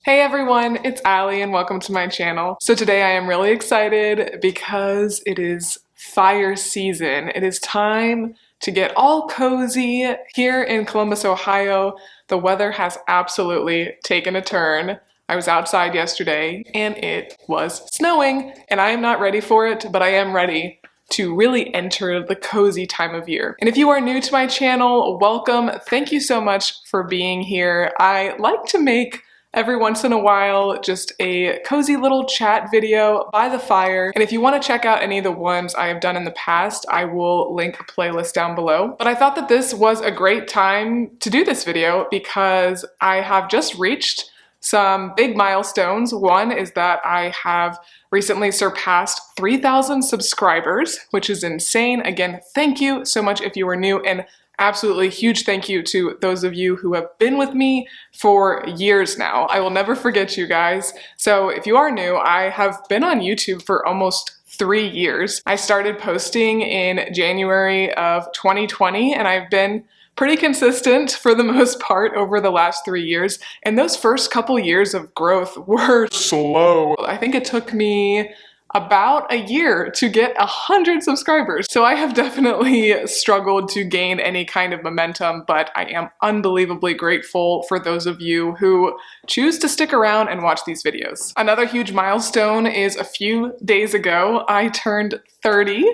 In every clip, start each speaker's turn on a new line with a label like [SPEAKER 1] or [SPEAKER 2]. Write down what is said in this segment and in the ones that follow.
[SPEAKER 1] Hey everyone, it's Ali and welcome to my channel. So today I am really excited because it is fire season. It is time to get all cozy. Here in Columbus, Ohio, the weather has absolutely taken a turn. I was outside yesterday and it was snowing and I am not ready for it, but I am ready to really enter the cozy time of year. And if you are new to my channel, welcome. Thank you so much for being here. I like to make every once in a while just a cozy little chat video by the fire. And if you want to check out any of the ones I have done in the past, I will link a playlist down below. But I thought that this was a great time to do this video because I have just reached some big milestones. One is that I have recently surpassed 3,000 subscribers, which is insane. Again, thank you so much if you are new, and absolutely huge thank you to those of you who have been with me for years now. I will never forget you guys. So if you are new, I have been on YouTube for almost 3 years. I started posting in January of 2020 and I've been pretty consistent for the most part over the last 3 years. And those first couple years of growth were slow. I think it took me about a year to get 100 subscribers. So I have definitely struggled to gain any kind of momentum, but I am unbelievably grateful for those of you who choose to stick around and watch these videos. Another huge milestone is a few days ago, I turned 30,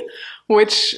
[SPEAKER 1] which,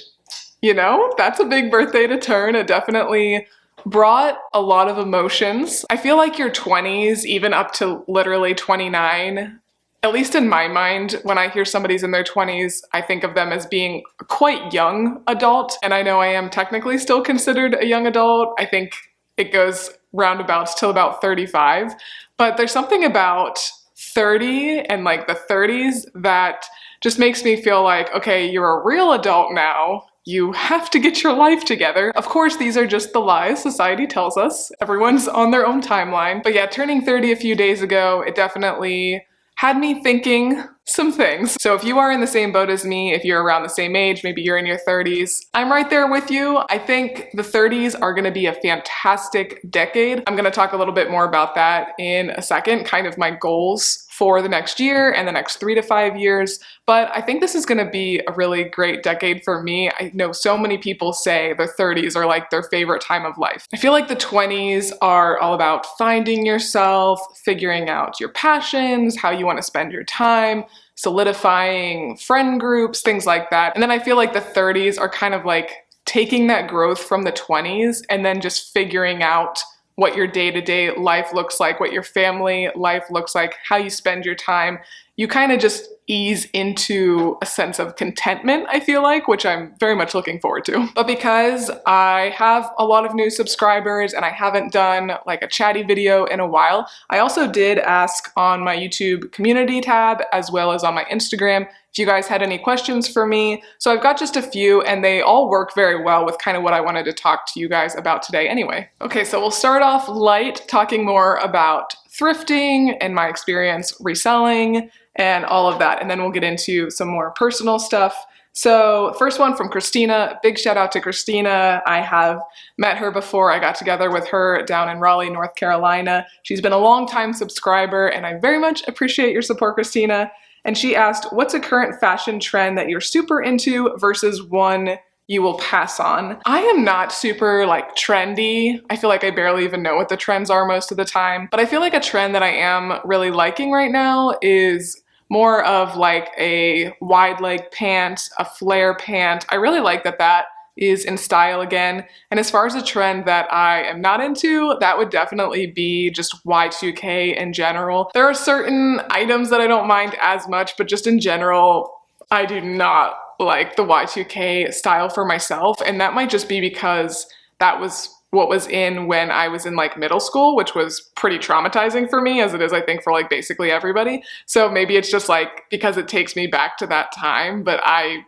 [SPEAKER 1] you know, that's a big birthday to turn. It definitely brought a lot of emotions. I feel like your 20s, even up to literally 29, at least in my mind, when I hear somebody's in their 20s, I think of them as being a quite young adult. And I know I am technically still considered a young adult. I think it goes roundabouts till about 35. But there's something about 30 and like the 30s that just makes me feel like, okay, you're a real adult now. You have to get your life together. Of course, these are just the lies society tells us. Everyone's on their own timeline. But yeah, turning 30 a few days ago, it definitely had me thinking some things. So if you are in the same boat as me, if you're around the same age, maybe you're in your 30s, I'm right there with you. I think the 30s are gonna be a fantastic decade. I'm gonna talk a little bit more about that in a second, kind of my goals for the next year and the next 3 to 5 years. But I think this is gonna be a really great decade for me. I know so many people say their 30s are like their favorite time of life. I feel like the 20s are all about finding yourself, figuring out your passions, how you wanna spend your time, solidifying friend groups, things like that. And then I feel like the 30s are kind of like taking that growth from the 20s and then just figuring out what your day-to-day life looks like, what your family life looks like, how you spend your time. You kind of just ease into a sense of contentment, I feel like, which I'm very much looking forward to. But because I have a lot of new subscribers and I haven't done like a chatty video in a while, I also did ask on my YouTube community tab as well as on my Instagram if you guys had any questions for me. So I've got just a few and they all work very well with kind of what I wanted to talk to you guys about today anyway. Okay, so we'll start off light, talking more about thrifting and my experience reselling and all of that. And then we'll get into some more personal stuff. So first one from Christina, big shout out to Christina. I have met her before. I got together with her down in Raleigh, North Carolina. She's been a long time subscriber and I very much appreciate your support, Christina. And she asked, what's a current fashion trend that you're super into versus one you will pass on? I am not super like trendy. I feel like I barely even know what the trends are most of the time, but I feel like a trend that I am really liking right now is more of like a wide leg pant, a flare pant. I really like that that is in style again. And as far as a trend that I am not into, that would definitely be just Y2K in general. There are certain items that I don't mind as much, but just in general, I do not like the Y2K style for myself. And that might just be because that was what was in when I was in like middle school, which was pretty traumatizing for me, as it is I think for like basically everybody. So maybe it's just like because it takes me back to that time, but I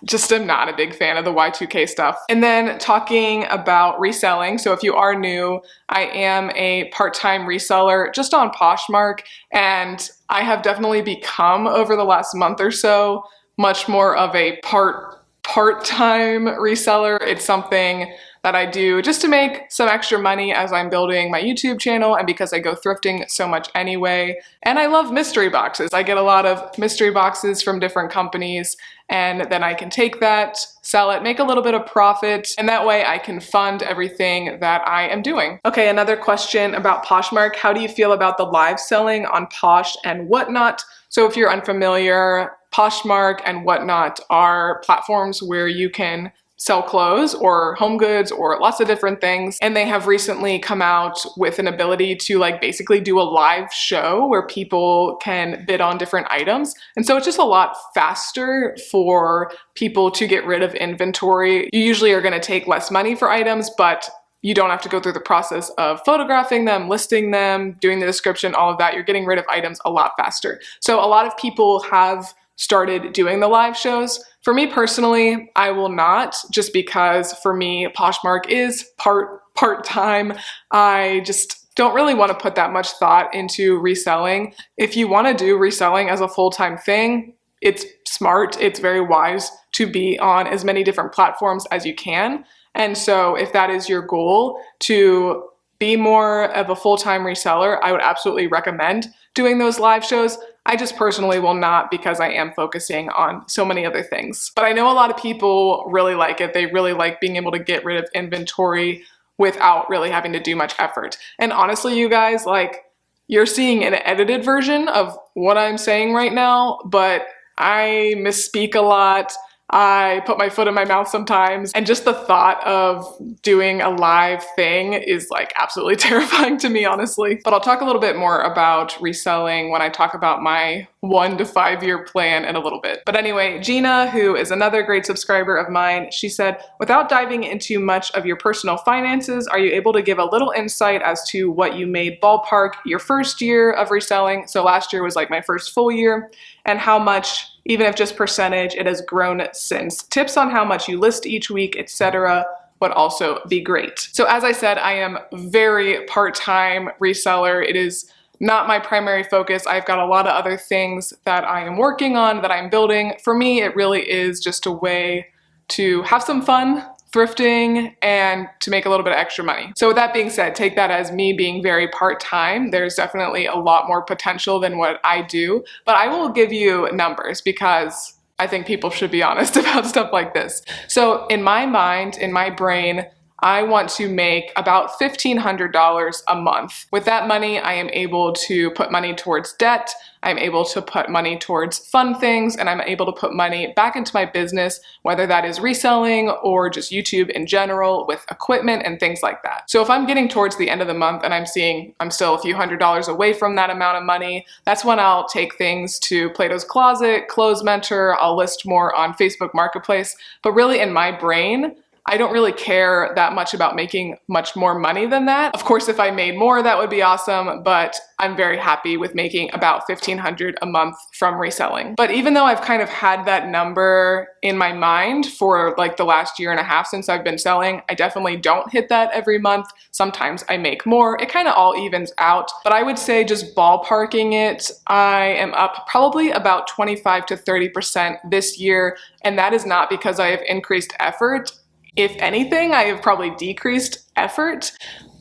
[SPEAKER 1] just am not a big fan of the Y2K stuff. And then talking about reselling. So if you are new, I am a part-time reseller just on Poshmark, and I have definitely become over the last month or so much more of a part-time reseller. It's something that I do just to make some extra money as I'm building my YouTube channel and because I go thrifting so much anyway. And I love mystery boxes. I get a lot of mystery boxes from different companies, and then I can take that, sell it, make a little bit of profit, and that way I can fund everything that I am doing. Okay, another question about Poshmark. How do you feel about the live selling on Posh and Whatnot? So if you're unfamiliar, Poshmark and Whatnot are platforms where you can sell clothes or home goods or lots of different things. And they have recently come out with an ability to like basically do a live show where people can bid on different items. And so it's just a lot faster for people to get rid of inventory. You usually are going to take less money for items, but you don't have to go through the process of photographing them, listing them, doing the description, all of that. You're getting rid of items a lot faster. So a lot of people have started doing the live shows. For me personally, I will not, just because for me, Poshmark is part-time. I just don't really want to put that much thought into reselling. If you want to do reselling as a full-time thing, it's smart, it's very wise to be on as many different platforms as you can. And so if that is your goal, to be more of a full-time reseller, I would absolutely recommend doing those live shows. I just personally will not, because I am focusing on so many other things. But I know a lot of people really like it. They really like being able to get rid of inventory without really having to do much effort. And honestly, you guys, like, you're seeing an edited version of what I'm saying right now, but I misspeak a lot. I put my foot in my mouth sometimes, and just the thought of doing a live thing is like absolutely terrifying to me, honestly. But I'll talk a little bit more about reselling when I talk about my 1 to 5 year plan in a little bit. But anyway, Gina, who is another great subscriber of mine, she said, without diving into much of your personal finances, are you able to give a little insight as to what you made ballpark your first year of reselling? So last year was like my first full year, and how much, even if just percentage, it has grown since. Tips on how much you list each week, etc. would also be great. So as I said, I am very part-time reseller. It is not my primary focus. I've got a lot of other things that I am working on, that I'm building. For me, it really is just a way to have some fun thrifting and to make a little bit of extra money. So with that being said, take that as me being very part-time. There's definitely a lot more potential than what I do, but I will give you numbers because I think people should be honest about stuff like this. So in my mind, in my brain, I want to make about $1,500 a month. With that money, I am able to put money towards debt, I'm able to put money towards fun things, and I'm able to put money back into my business, whether that is reselling or just YouTube in general with equipment and things like that. So if I'm getting towards the end of the month and I'm seeing I'm still a few $100s away from that amount of money, that's when I'll take things to Plato's Closet, Clothes Mentor, I'll list more on Facebook Marketplace. But really in my brain, I don't really care that much about making much more money than that. Of course, if I made more, that would be awesome, but I'm very happy with making about $1,500 a month from reselling. But even though I've kind of had that number in my mind for like the last year and a half since I've been selling, I definitely don't hit that every month. Sometimes I make more. It kind of all evens out. But I would say, just ballparking it, I am up probably about 25 to 30% this year. And that is not because I have increased effort. If anything, I have probably decreased effort,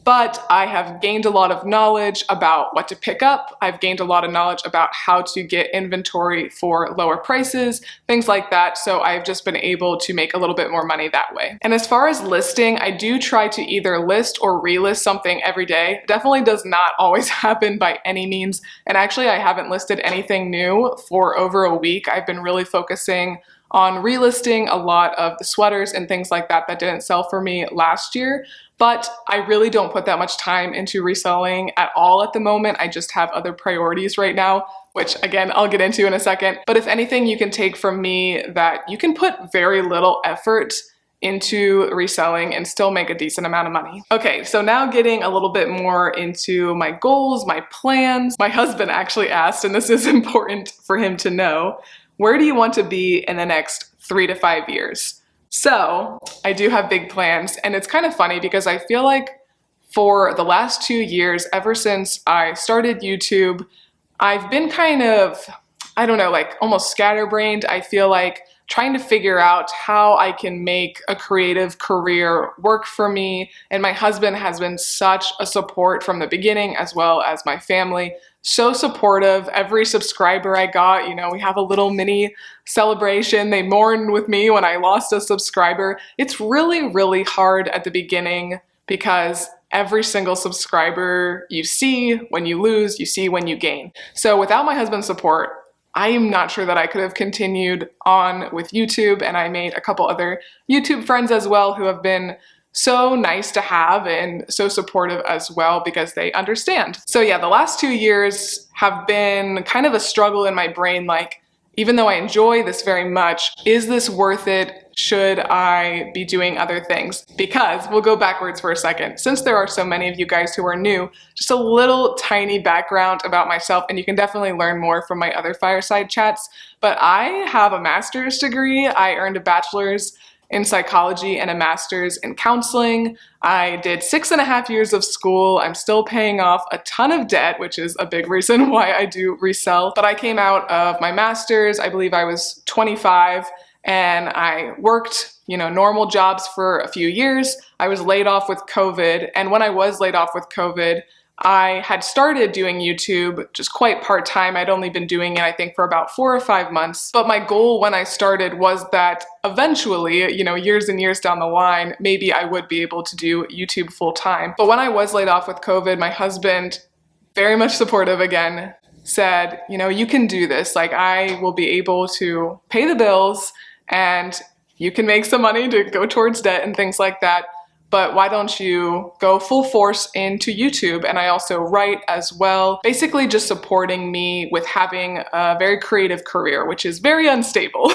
[SPEAKER 1] but I have gained a lot of knowledge about what to pick up. I've gained a lot of knowledge about how to get inventory for lower prices, things like that. So I've just been able to make a little bit more money that way. And as far as listing, I do try to either list or relist something every day. Definitely does not always happen by any means. And actually, I haven't listed anything new for over a week. I've been really focusing on relisting a lot of the sweaters and things like that that didn't sell for me last year. But I really don't put that much time into reselling at all at the moment. I just have other priorities right now, which again, I'll get into in a second. But if anything, you can take from me that you can put very little effort into reselling and still make a decent amount of money. Okay, so now getting a little bit more into my goals, my plans. My husband actually asked, and this is important for him to know, where do you want to be in the next 3 to 5 years? So I do have big plans, and it's kind of funny because I feel like for the last 2 years, ever since I started YouTube, I've been kind of, I don't know, like almost scatterbrained. I feel like trying to figure out how I can make a creative career work for me. And my husband has been such a support from the beginning, as well as my family. So supportive. Every subscriber I got, you know, we have a little mini celebration. They mourned with me when I lost a subscriber. It's really, really hard at the beginning because every single subscriber you see when you lose, you see when you gain. So without my husband's support, I am not sure that I could have continued on with YouTube, and I made a couple other YouTube friends as well who have been so nice to have and so supportive as well because they understand. So yeah, the last 2 years have been kind of a struggle in my brain, like, even though I enjoy this very much, is this worth it? Should I be doing other things? Because we'll go backwards for a second. Since there are so many of you guys who are new, just a little tiny background about myself, and you can definitely learn more from my other fireside chats. But I have a master's degree. I earned a bachelor's in psychology and a master's in counseling. I did 6.5 years of school. I'm still paying off a ton of debt, which is a big reason why I do resell. But I came out of my master's, I believe I was 25, and I worked, you know, normal jobs for a few years. I was laid off with COVID, and when I was laid off with COVID, I had started doing YouTube just quite part-time. I'd only been doing it, I think, for about 4 or 5 months. But my goal when I started was that eventually, you know, years and years down the line, maybe I would be able to do YouTube full-time. But when I was laid off with COVID, my husband, very much supportive again, said, you know, you can do this. Like, I will be able to pay the bills and you can make some money to go towards debt and things like that. But why don't you go full force into YouTube? And I also write as well, basically just supporting me with having a very creative career, which is very unstable.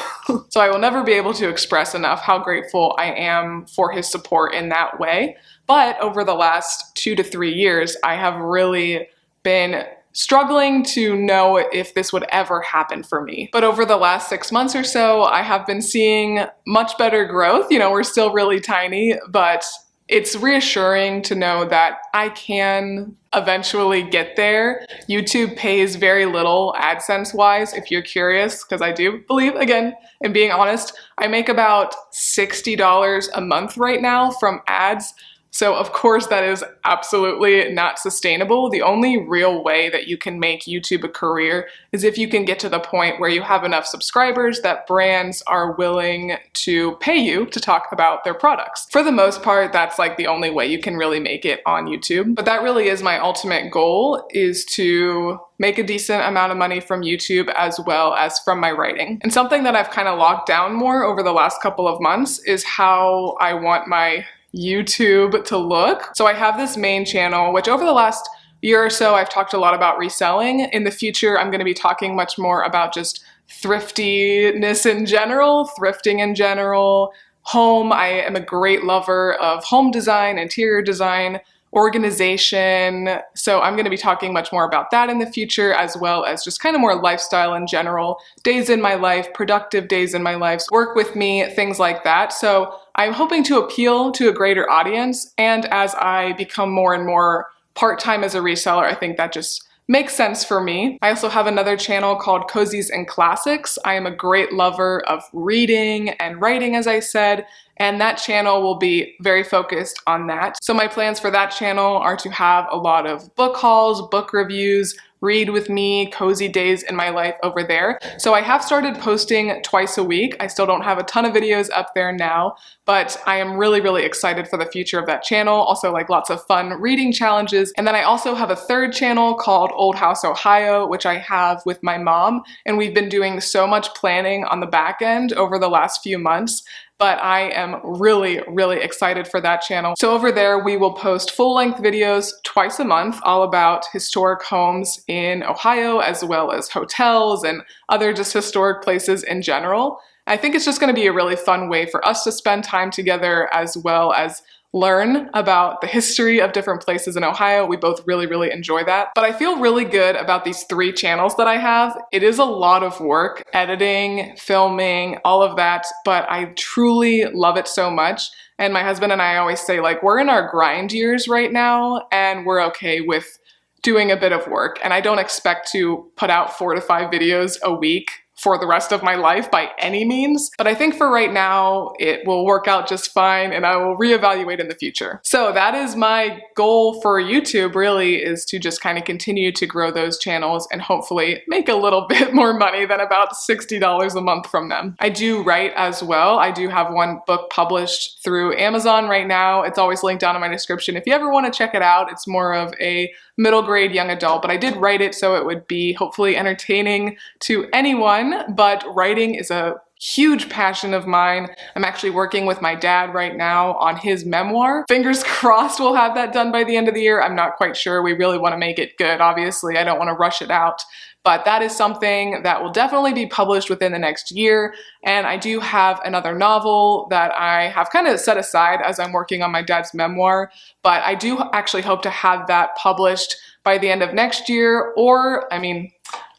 [SPEAKER 1] So I will never be able to express enough how grateful I am for his support in that way. But over the last 2 to 3 years, I have really been struggling to know if this would ever happen for me. But over the last 6 months or so, I have been seeing much better growth. You know, we're still really tiny, but it's reassuring to know that I can eventually get there. YouTube pays very little AdSense-wise, if you're curious, because I do believe, again, in being honest, I make about $60 a month right now from ads. So of course that is absolutely not sustainable. The only real way that you can make YouTube a career is if you can get to the point where you have enough subscribers that brands are willing to pay you to talk about their products. For the most part, that's like the only way you can really make it on YouTube. But that really is my ultimate goal, is to make a decent amount of money from YouTube as well as from my writing. And something that I've kind of locked down more over the last couple of months is how I want my YouTube to look. So I have this main channel, which over the last year or so, I've talked a lot about reselling. In the future, I'm going to be talking much more about just thriftiness in general, thrifting in general, home. I am a great lover of home design, interior design, organization. So I'm going to be talking much more about that in the future, as well as just kind of more lifestyle in general, days in my life, productive days in my life, work with me, things like that. So I'm hoping to appeal to a greater audience. And as I become more and more part-time as a reseller, I think that just makes sense for me. I also have another channel called Cozies and Classics. I am a great lover of reading and writing, as I said, and that channel will be very focused on that. So my plans for that channel are to have a lot of book hauls, book reviews, read with me, cozy days in my life over there. So I have started posting twice a week. I still don't have a ton of videos up there now, but I am really, really excited for the future of that channel. Also, like, lots of fun reading challenges. And then I also have a third channel called Old House Ohio, which I have with my mom. And we've been doing so much planning on the back end over the last few months. But I am really, really excited for that channel. So over there, we will post full-length videos twice a month, all about historic homes in Ohio, as well as hotels and other just historic places in general. I think it's just going to be a really fun way for us to spend time together, as well as learn about the history of different places in Ohio. We both really, really enjoy that. But I feel really good about these 3 channels that I have. It is a lot of work, editing, filming, all of that, but I truly love it so much. And my husband and I always say, like, we're in our grind years right now, and we're okay with doing a bit of work. And I don't expect to put out 4 to 5 videos a week for the rest of my life by any means, but I think for right now it will work out just fine and I will reevaluate in the future. So that is my goal for YouTube, really, is to just kind of continue to grow those channels and hopefully make a little bit more money than about $60 a month from them. I do write as well. I do have one book published through Amazon right now. It's always linked down in my description if you ever want to check it out. It's more of a middle grade young adult, but I did write it so it would be hopefully entertaining to anyone, but writing is a huge passion of mine. I'm actually working with my dad right now on his memoir. Fingers crossed we'll have that done by the end of the year. I'm not quite sure. We really want to make it good, obviously. I don't want to rush it out. But that is something that will definitely be published within the next year. And I do have another novel that I have kind of set aside as I'm working on my dad's memoir. But I do actually hope to have that published by the end of next year. Or, I mean,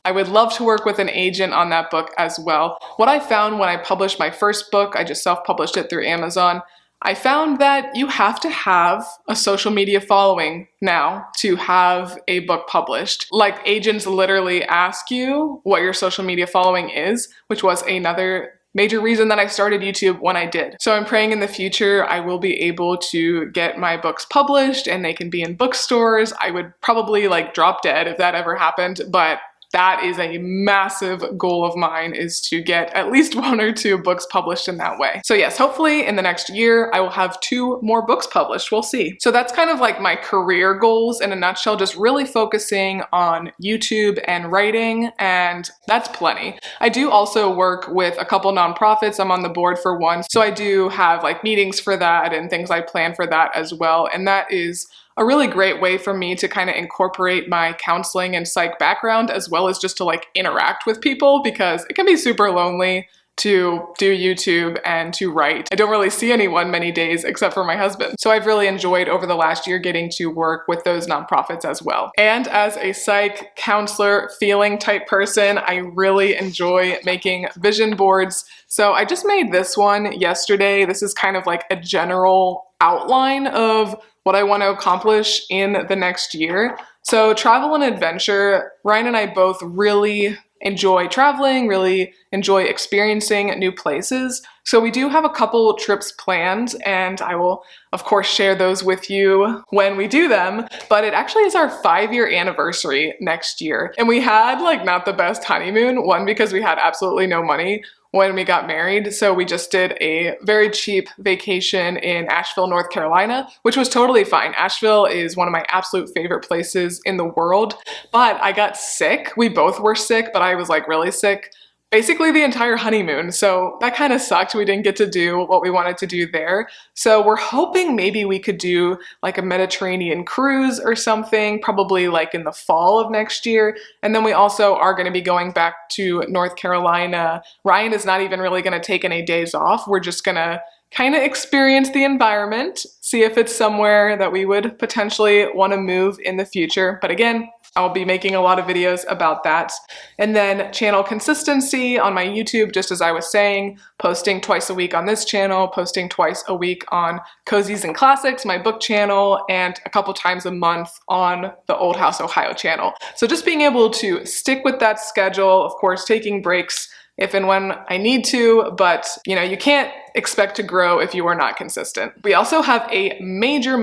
[SPEAKER 1] I would love to work with an agent on that book as well. What I found when I published my first book, I just self-published it through Amazon, I found that you have to have a social media following now to have a book published. Like, agents literally ask you what your social media following is, which was another major reason that I started YouTube when I did. So I'm praying in the future I will be able to get my books published and they can be in bookstores. I would probably like drop dead if that ever happened, but that is a massive goal of mine, is to get at least 1 or 2 books published in that way. So yes, hopefully in the next year, I will have 2 more books published. We'll see. So that's kind of like my career goals in a nutshell, just really focusing on YouTube and writing, and that's plenty. I do also work with a couple nonprofits. I'm on the board for one. So I do have like meetings for that and things I plan for that as well. And that is a really great way for me to kind of incorporate my counseling and psych background, as well as just to like interact with people, because it can be super lonely to do YouTube and to write. I don't really see anyone many days except for my husband. So I've really enjoyed over the last year getting to work with those nonprofits as well. And as a psych counselor feeling type person, I really enjoy making vision boards. So I just made this one yesterday. This is kind of like a general outline of what I want to accomplish in the next year. So travel and adventure, Ryan and I both really enjoy traveling, really enjoy experiencing new places. So we do have a couple trips planned, and I will of course share those with you when we do them, but it actually is our 5-year anniversary next year. And we had like not the best honeymoon, one because we had absolutely no money when we got married. So we just did a very cheap vacation in Asheville, North Carolina, which was totally fine. Asheville is one of my absolute favorite places in the world, but I got sick. We both were sick, but I was like really sick basically the entire honeymoon. So that kind of sucked. We didn't get to do what we wanted to do there. So we're hoping maybe we could do like a Mediterranean cruise or something, probably like in the fall of next year. And then we also are going to be going back to North Carolina. Ryan is not even really going to take any days off. We're just going to kind of experience the environment, see if it's somewhere that we would potentially want to move in the future. But again, I'll be making a lot of videos about that. And then channel consistency on my YouTube, just as I was saying, posting twice a week on this channel, posting twice a week on Cozies and Classics, my book channel, and a couple times a month on the Old House Ohio channel. So just being able to stick with that schedule, of course, taking breaks if and when I need to, but you know, you can't expect to grow if you are not consistent. We also have a major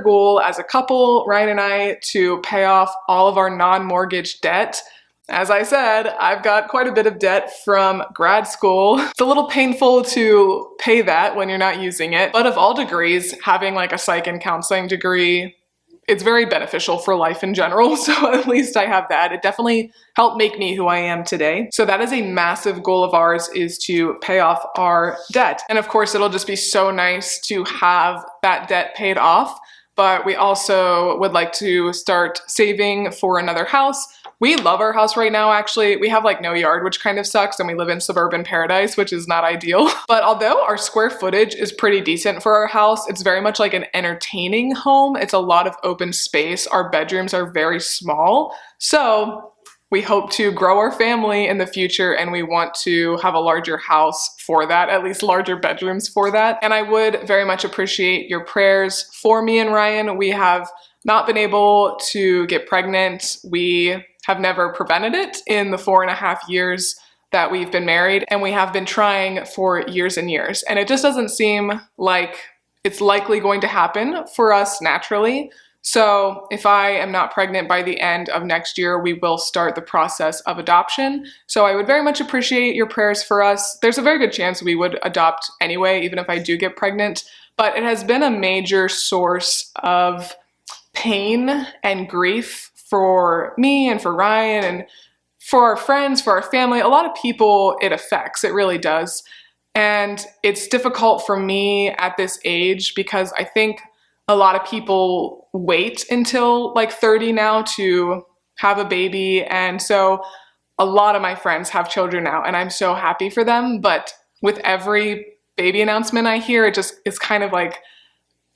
[SPEAKER 1] goal as a couple, Ryan and I, to pay off all of our non-mortgage debt. As I said, I've got quite a bit of debt from grad school. It's a little painful to pay that when you're not using it, but of all degrees, having like a psych and counseling degree, it's very beneficial for life in general, so at least I have that. It definitely helped make me who I am today. So that is a massive goal of ours, is to pay off our debt. And of course, it'll just be so nice to have that debt paid off, but we also would like to start saving for another house. We love our house right now, actually. We have like no yard, which kind of sucks, and we live in suburban paradise, which is not ideal. But although our square footage is pretty decent for our house, it's very much like an entertaining home. It's a lot of open space. Our bedrooms are very small. So we hope to grow our family in the future, and we want to have a larger house for that, at least larger bedrooms for that. And I would very much appreciate your prayers for me and Ryan. We have not been able to get pregnant. We have never prevented it in the 4.5 years that we've been married and we have been trying for years and years. And it just doesn't seem like it's likely going to happen for us naturally. So if I am not pregnant by the end of next year, we will start the process of adoption. So I would very much appreciate your prayers for us. There's a very good chance we would adopt anyway, even if I do get pregnant, but it has been a major source of pain and grief for me and for Ryan and for our friends, for our family. A lot of people it affects, it really does. And it's difficult for me at this age because I think a lot of people wait until like 30 now to have a baby. And so a lot of my friends have children now and I'm so happy for them. But with every baby announcement I hear, it just is kind of like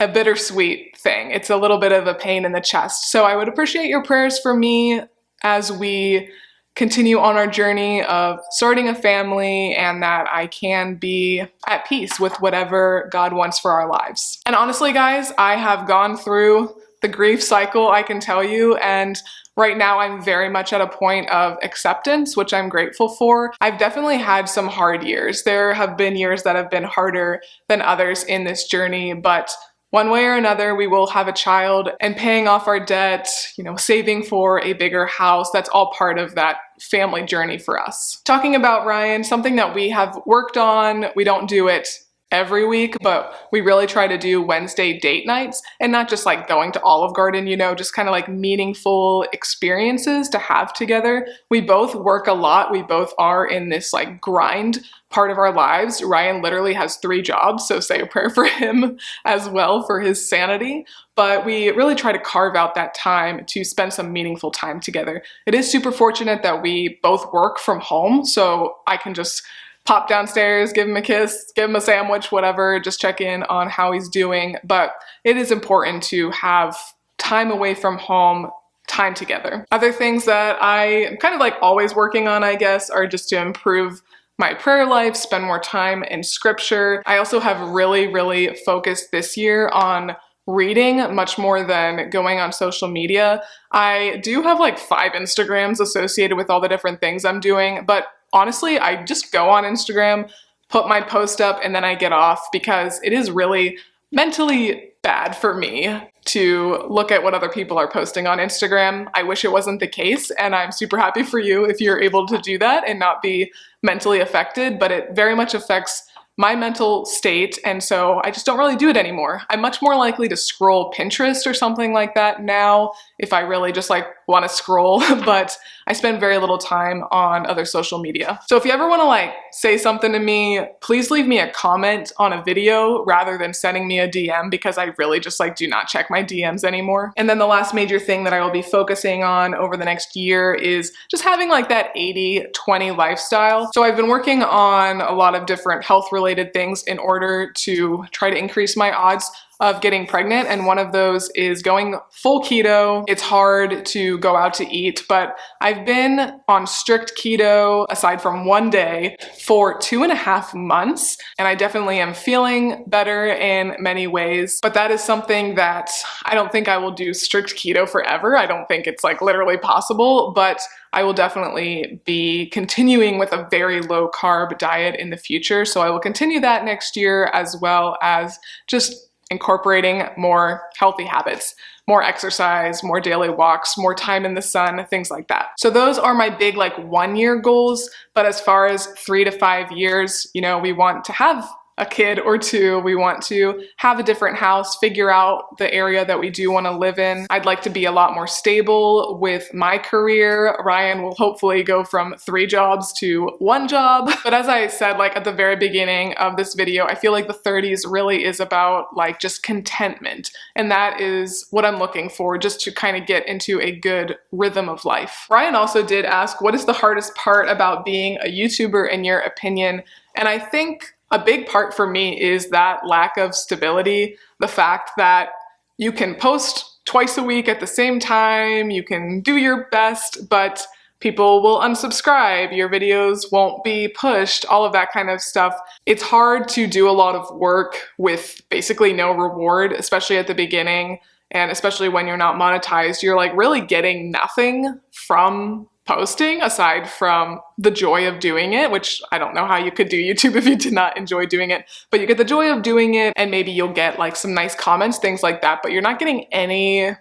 [SPEAKER 1] a bittersweet thing. It's a little bit of a pain in the chest. So I would appreciate your prayers for me as we continue on our journey of starting a family and that I can be at peace with whatever God wants for our lives. And honestly, guys, I have gone through the grief cycle, I can tell you, and right now I'm very much at a point of acceptance, which I'm grateful for. I've definitely had some hard years. There have been years that have been harder than others in this journey, but one way or another, we will have a child, and paying off our debt, saving for a bigger house, that's all part of that family journey for us. Talking about Ryan, something that we have worked on, we don't do it every week, but we really try to do Wednesday date nights, and not just like going to Olive Garden, just kind of like meaningful experiences to have together. We both work a lot. We both are in this like grind part of our lives. Ryan literally has 3 jobs, so say a prayer for him as well for his sanity. But we really try to carve out that time to spend some meaningful time together. It is super fortunate that we both work from home, so I can just pop downstairs, give him a kiss, give him a sandwich, whatever, just check in on how he's doing. But it is important to have time away from home, time together. Other things that I am kind of like always working on, I guess, are just to improve my prayer life, spend more time in scripture. I also have really focused this year on reading much more than going on social media. I do have like 5 Instagrams associated with all the different things I'm doing, but honestly, I just go on Instagram, put my post up, and then I get off because it is really mentally bad for me to look at what other people are posting on Instagram. I wish it wasn't the case, and I'm super happy for you if you're able to do that and not be mentally affected, but it very much affects my mental state, and so I just don't really do it anymore. I'm much more likely to scroll Pinterest or something like that now if I really just like want to scroll, but I spend very little time on other social media. So if you ever want to like say something to me, please leave me a comment on a video rather than sending me a DM, because I really just like do not check my DMs anymore. And then the last major thing that I will be focusing on over the next year is just having like that 80-20 lifestyle. So I've been working on a lot of different health related things in order to try to increase my odds of getting pregnant, and one of those is going full keto. It's hard to go out to eat, but I've been on strict keto aside from one day for 2.5 months, and I definitely am feeling better in many ways, but that is something that I don't think I will do strict keto forever. I don't think it's like literally possible, but I will definitely be continuing with a very low carb diet in the future. So I will continue that next year, as well as just incorporating more healthy habits, more exercise, more daily walks, more time in the sun, things like that. So those are my big like 1-year goals. But as far as 3 to 5 years, we want to have a kid or 2. We want to have a different house, figure out the area that we do want to live in. I'd like to be a lot more stable with my career. Ryan will hopefully go from 3 jobs to 1 job. But as I said, like at the very beginning of this video, I feel like the 30s really is about like just contentment. And that is what I'm looking for, just to kind of get into a good rhythm of life. Ryan also did ask, what is the hardest part about being a YouTuber in your opinion? And I think a big part for me is that lack of stability, the fact that you can post twice a week at the same time, you can do your best, but people will unsubscribe, your videos won't be pushed, all of that kind of stuff. It's hard to do a lot of work with basically no reward, especially at the beginning, and especially when you're not monetized. You're like really getting nothing from posting aside from the joy of doing it, which I don't know how you could do YouTube if you did not enjoy doing it, but you get the joy of doing it and maybe you'll get like some nice comments, things like that, but you're not getting any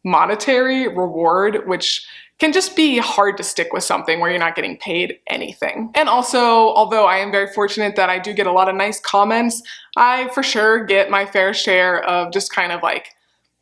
[SPEAKER 1] monetary reward, which can just be hard to stick with something where you're not getting paid anything. And also, although I am very fortunate that I do get a lot of nice comments, I for sure get my fair share of just kind of like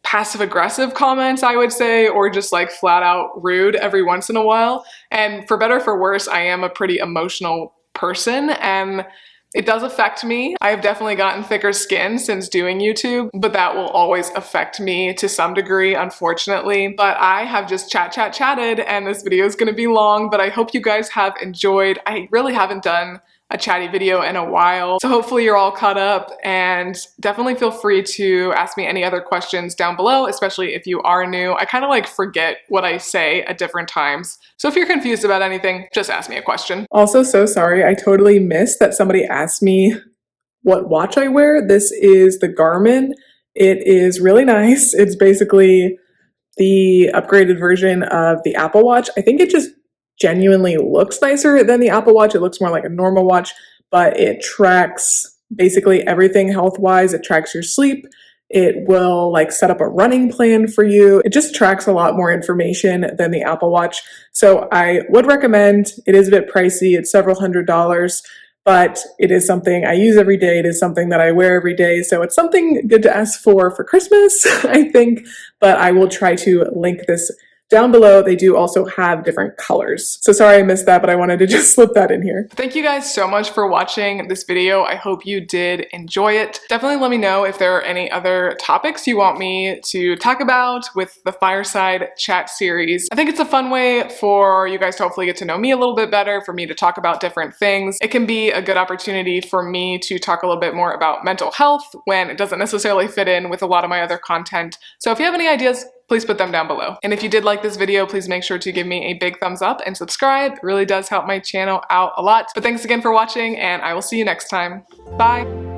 [SPEAKER 1] passive aggressive comments, I would say, or just like flat out rude every once in a while. And for better or for worse, I am a pretty emotional person and it does affect me. I have definitely gotten thicker skin since doing YouTube, but that will always affect me to some degree, unfortunately. But I have just chatted, and this video is gonna be long, but I hope you guys have enjoyed. I really haven't done a chatty video in a while, so hopefully you're all caught up, and definitely feel free to ask me any other questions down below, especially if you are new. I kind of like forget what I say at different times, so if you're confused about anything, just ask me a question. Also, so sorry, I totally missed that somebody asked me what watch I wear. This is the Garmin. It is really nice. It's basically the upgraded version of the Apple Watch. I think it just genuinely looks nicer than the Apple Watch. It looks more like a normal watch, but it tracks basically everything health-wise. It tracks your sleep. It will like set up a running plan for you. It just tracks a lot more information than the Apple Watch. So I would recommend. It is a bit pricey. It's several $100s, but it is something I use every day. It is something that I wear every day. So it's something good to ask for Christmas, I think, but I will try to link this down below. They do also have different colors. So sorry I missed that, but I wanted to just slip that in here. Thank you guys so much for watching this video. I hope you did enjoy it. Definitely let me know if there are any other topics you want me to talk about with the Fireside Chat series. I think it's a fun way for you guys to hopefully get to know me a little bit better, for me to talk about different things. It can be a good opportunity for me to talk a little bit more about mental health when it doesn't necessarily fit in with a lot of my other content. So if you have any ideas, please put them down below. And if you did like this video, please make sure to give me a big thumbs up and subscribe. It really does help my channel out a lot. But thanks again for watching, and I will see you next time. Bye.